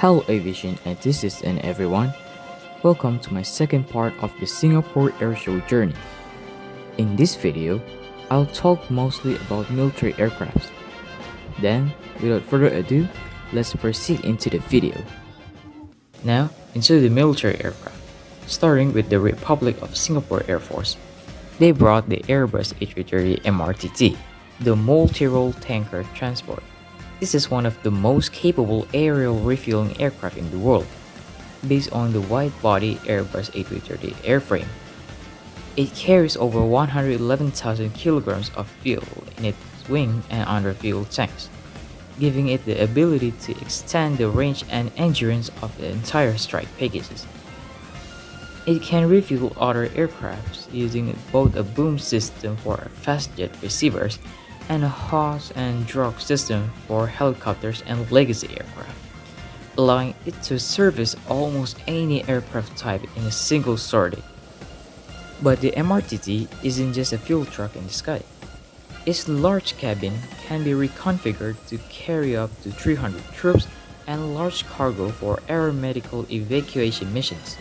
Hello Aviation enthusiasts and everyone. Welcome to my second part of the Singapore Airshow journey. In this video, I'll talk mostly about military aircrafts. Then, without further ado, let's proceed into the video. Now, into the military aircraft. Starting with the Republic of Singapore Air Force. They brought the Airbus A330 MRTT, the multi-role tanker transport. This is one of the most capable aerial refueling aircraft in the world, based on the wide-body Airbus A330 airframe. It carries over 111,000 kilograms of fuel in its wing and underfuel tanks, giving it the ability to extend the range and endurance of the entire strike packages. It can refuel other aircrafts using both a boom system for fast jet receivers and a hose and drag system for helicopters and legacy aircraft, allowing it to service almost any aircraft type in a single sortie. But the MRTT isn't just a fuel truck in the sky. Its large cabin can be reconfigured to carry up to 300 troops and large cargo for aeromedical evacuation missions,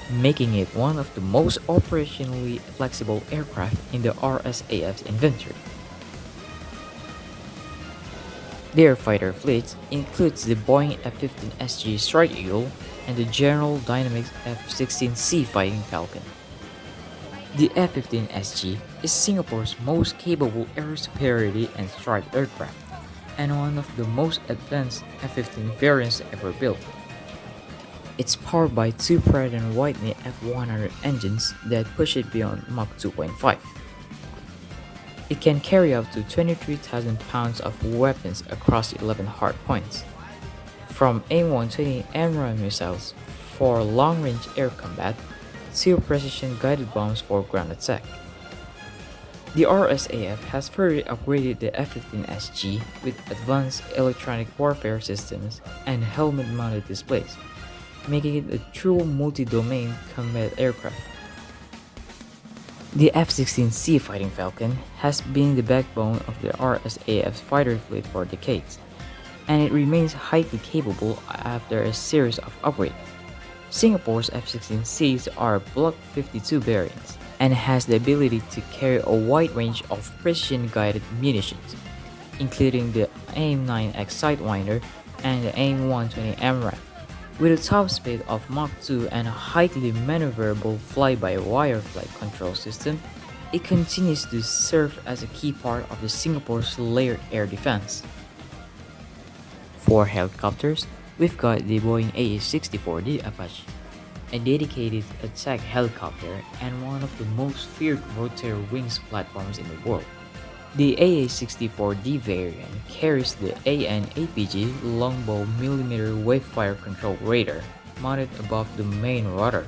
making it one of the most operationally flexible aircraft in the RSAF's inventory. Their fighter fleet includes the Boeing F-15SG Strike Eagle and the General Dynamics F-16C Fighting Falcon. The F-15SG is Singapore's most capable air superiority and strike aircraft, and one of the most advanced F-15 variants ever built. It's powered by two Pratt & Whitney F100 engines that push it beyond Mach 2.5. It can carry up to 23,000 pounds of weapons across 11 hard points, from AIM-120 MRAAM missiles for long-range air combat to precision-guided bombs for ground attack. The RSAF has further upgraded the F-15SG with advanced electronic warfare systems and helmet-mounted displays, making it a true multi-domain combat aircraft. The F-16C Fighting Falcon has been the backbone of the RSAF's fighter fleet for decades, and it remains highly capable after a series of upgrades. Singapore's F-16Cs are Block 52 variants and has the ability to carry a wide range of precision-guided munitions, including the AIM-9X Sidewinder and the AIM-120 MRAAM. With a top speed of Mach 2 and a highly maneuverable fly-by-wire flight control system, it continues to serve as a key part of the Singapore's layered air defense. For helicopters, we've got the Boeing AH-64D Apache, a dedicated attack helicopter and one of the most feared rotary wings platforms in the world. The AH-64D variant carries the AN/APG Longbow millimeter wave fire control radar mounted above the main rotor.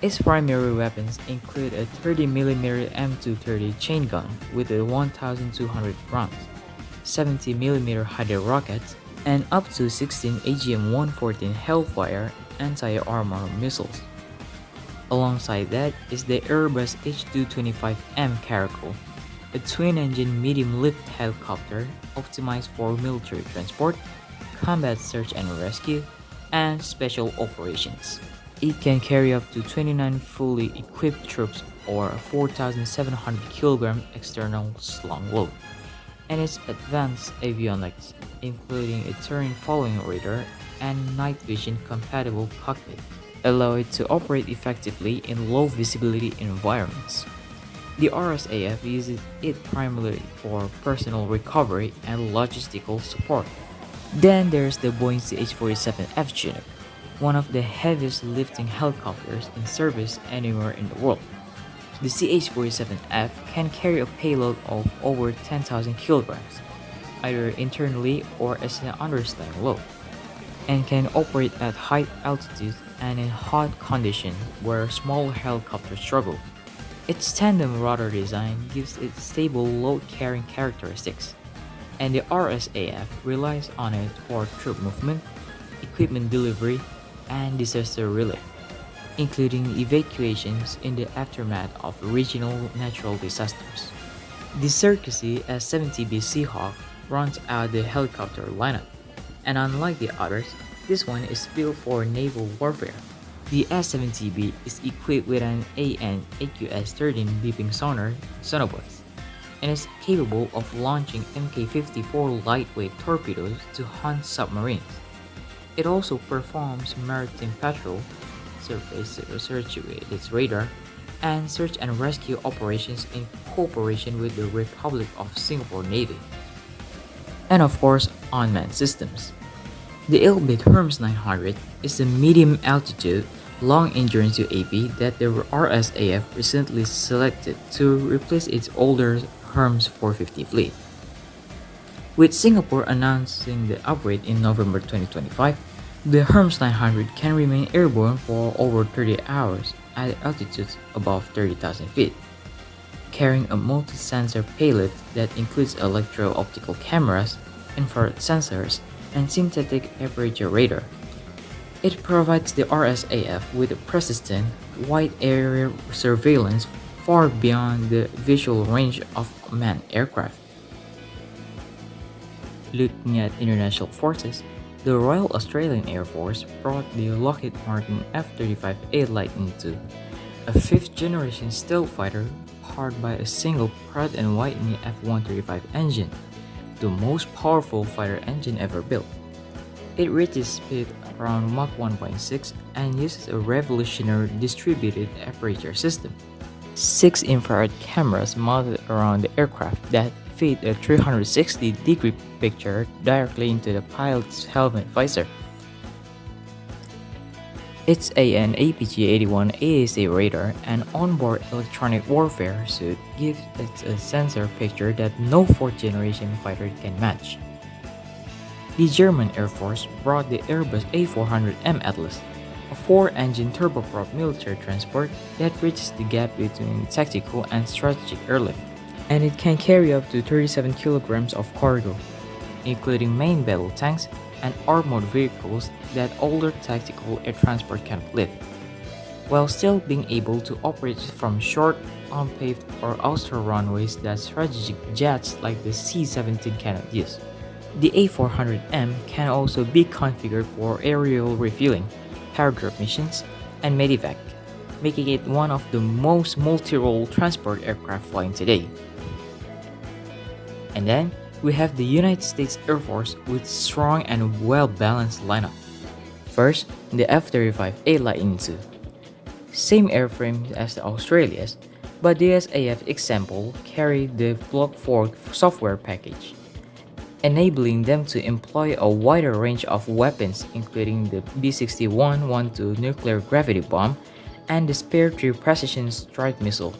Its primary weapons include a 30mm M230 chain gun with a 1,200 rounds, 70mm Hydra rockets, and up to 16 AGM-114 Hellfire anti-armor missiles. Alongside that is the Airbus H225M Caracal, a twin-engine medium-lift helicopter optimized for military transport, combat search and rescue, and special operations. It can carry up to 29 fully equipped troops or a 4,700 kg external slung load, and its advanced avionics, including a terrain-following radar and night vision compatible cockpit, allow it to operate effectively in low-visibility environments. The RSAF uses it primarily for personal recovery and logistical support. Then there's the Boeing CH-47F Chinook, one of the heaviest lifting helicopters in service anywhere in the world. The CH-47F can carry a payload of over 10,000 kilograms, either internally or as an underslung load, and can operate at high altitudes and in hot conditions where small helicopters struggle. Its tandem rotor design gives it stable load-carrying characteristics, and the RSAF relies on it for troop movement, equipment delivery, and disaster relief, including evacuations in the aftermath of regional natural disasters. The Circusi S-70B Seahawk rounds out the helicopter lineup, and unlike the others, This one is built for naval warfare. The S-70B is equipped with an AN/AQS-13 beeping sonobuoys and is capable of launching Mk-54 lightweight torpedoes to hunt submarines. It also performs maritime patrol, surface search with its radar, and search and rescue operations in cooperation with the Republic of Singapore Navy. And of course, unmanned systems. The Elbit Hermes 900 is a medium-altitude, long-endurance UAV that the RSAF recently selected to replace its older Hermes 450 fleet. With Singapore announcing the upgrade in November 2025, the Hermes 900 can remain airborne for over 30 hours at altitudes above 30,000 feet, carrying a multi-sensor payload that includes electro-optical cameras, infrared sensors, and synthetic aperture radar. It provides the RSAF with persistent, wide-area surveillance far beyond the visual range of manned aircraft. Looking at international forces, the Royal Australian Air Force brought the Lockheed Martin F-35A Lightning II, a fifth-generation stealth fighter powered by a single Pratt & Whitney F-135 engine, the most powerful fighter engine ever built. It reaches speed around Mach 1.6 and uses a revolutionary distributed aperture system. 6 infrared cameras mounted around the aircraft that feed a 360-degree picture directly into the pilot's helmet visor. Its an APG-81 ASA radar and onboard electronic warfare suite gives it a sensor picture that no fourth-generation fighter can match. The German Air Force brought the Airbus A400M Atlas, a 4-engine turboprop military transport that bridges the gap between tactical and strategic airlift, and it can carry up to 37 kilograms of cargo, including main battle tanks and armored vehicles that older tactical air transport cannot lift, while still being able to operate from short, unpaved or austral runways that strategic jets like the C-17 cannot use. The A400M can also be configured for aerial refueling, power drop missions, and medevac, making it one of the most multi-role transport aircraft flying today. And then, we have the United States Air Force with strong and well-balanced lineup. First, the F-35A Lightning II. Same airframe as the Australia's, but the USAF example carried the Block 4 software package, enabling them to employ a wider range of weapons including the B-61-12 nuclear gravity bomb and the Spear 3 precision strike missile.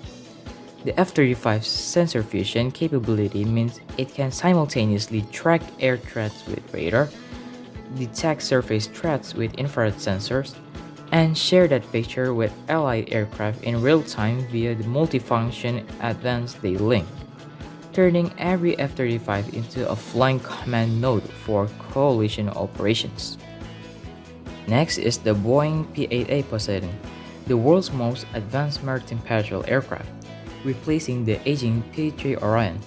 The F-35's sensor fusion capability means it can simultaneously track air threats with radar, detect surface threats with infrared sensors, and share that picture with allied aircraft in real time via the multifunction advanced data link, turning every F-35 into a flying command node for coalition operations. Next is the Boeing P-8A Poseidon, the world's most advanced maritime patrol aircraft, replacing the aging P-3 Orion.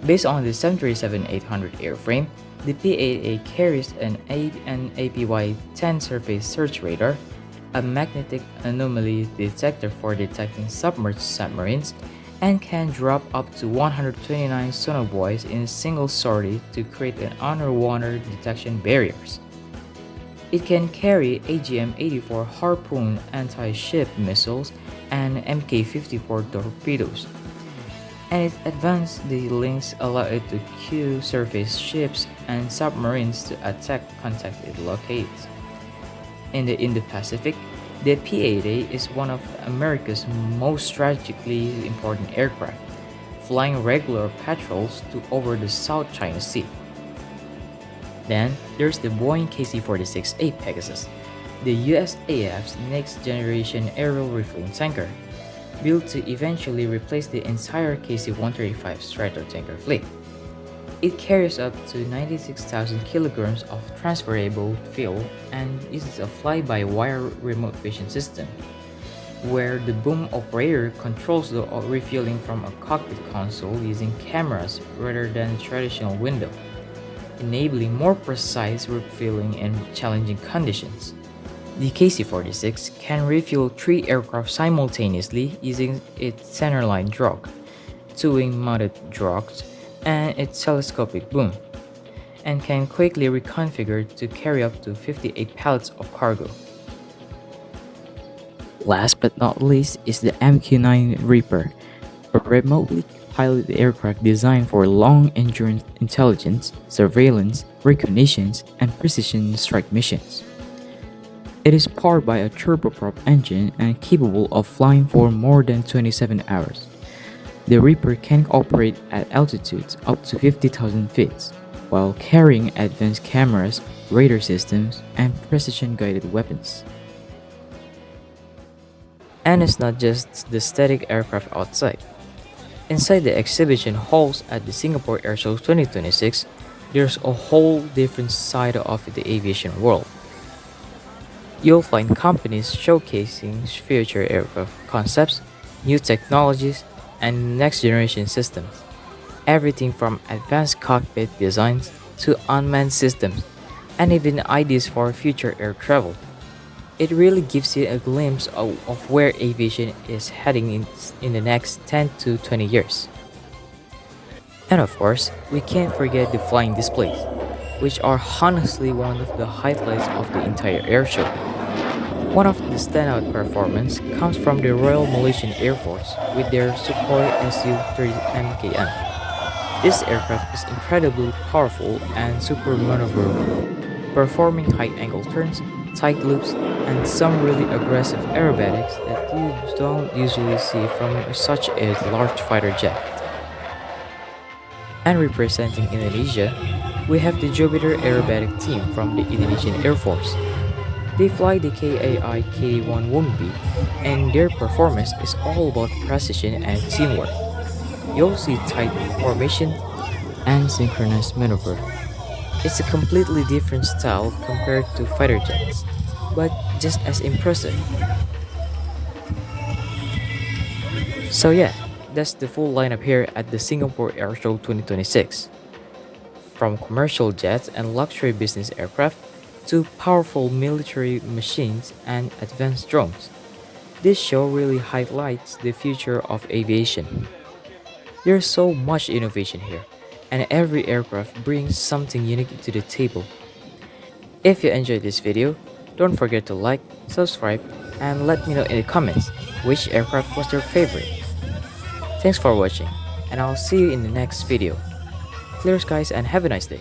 Based on the 737-800 airframe, the P-8A carries an APY-10 surface search radar, a magnetic anomaly detector for detecting submerged submarines, and can drop up to 129 sonobuoys in a single sortie to create an underwater detection barriers. It can carry AGM-84 Harpoon anti-ship missiles and Mk-54 torpedoes, and its advanced links allow it to cue surface ships and submarines to attack contacted locates. In the Indo-Pacific, the P-8A is one of America's most strategically important aircraft, flying regular patrols over the South China Sea. Then, there's the Boeing KC-46A Pegasus, the USAF's next-generation aerial refueling tanker, built to eventually replace the entire KC-135 Stratotanker fleet. It carries up to 96,000 kilograms of transferable fuel and uses a fly-by-wire remote vision system, where the boom operator controls the refueling from a cockpit console using cameras rather than a traditional window. enabling more precise refueling in challenging conditions. The KC-46 can refuel 3 aircraft simultaneously using its centerline drogue, two wing-mounted drogues, and its telescopic boom, and can quickly reconfigure to carry up to 58 pallets of cargo. Last but not least is the MQ-9 Reaper, a remotely piloted aircraft designed for long-endurance intelligence, surveillance, reconnaissance, and precision strike missions. It is powered by a turboprop engine and capable of flying for more than 27 hours. The Reaper can operate at altitudes up to 50,000 feet, while carrying advanced cameras, radar systems, and precision-guided weapons. And it's not just the static aircraft outside. Inside the exhibition halls at the Singapore Airshow 2026, there's a whole different side of the aviation world. You'll find companies showcasing future aircraft concepts, new technologies, and next generation systems. Everything from advanced cockpit designs to unmanned systems, and even ideas for future air travel. It really gives you a glimpse of where aviation is heading in the next 10 to 20 years. And of course, we can't forget the flying displays, which are honestly one of the highlights of the entire airshow. One of the standout performances comes from the Royal Malaysian Air Force with their Sukhoi Su-30 MKM. This aircraft is incredibly powerful and super maneuverable, performing high-angle turns, tight loops, and some really aggressive aerobatics that you don't usually see from such a large fighter jet. And representing Indonesia, we have the Jupiter aerobatic team from the Indonesian Air Force. They fly the KAI K1 Wumbi, and their performance is all about precision and teamwork. You'll see tight formation and synchronized maneuver. It's a completely different style compared to fighter jets, but just as impressive. So yeah, that's the full lineup here at the Singapore Airshow 2026. From commercial jets and luxury business aircraft to powerful military machines and advanced drones. This show really highlights the future of aviation. There's so much innovation here, and every aircraft brings something unique to the table. If you enjoyed this video, don't forget to like, subscribe, and let me know in the comments which aircraft was your favorite. Thanks for watching, and I'll see you in the next video. Clear skies and have a nice day.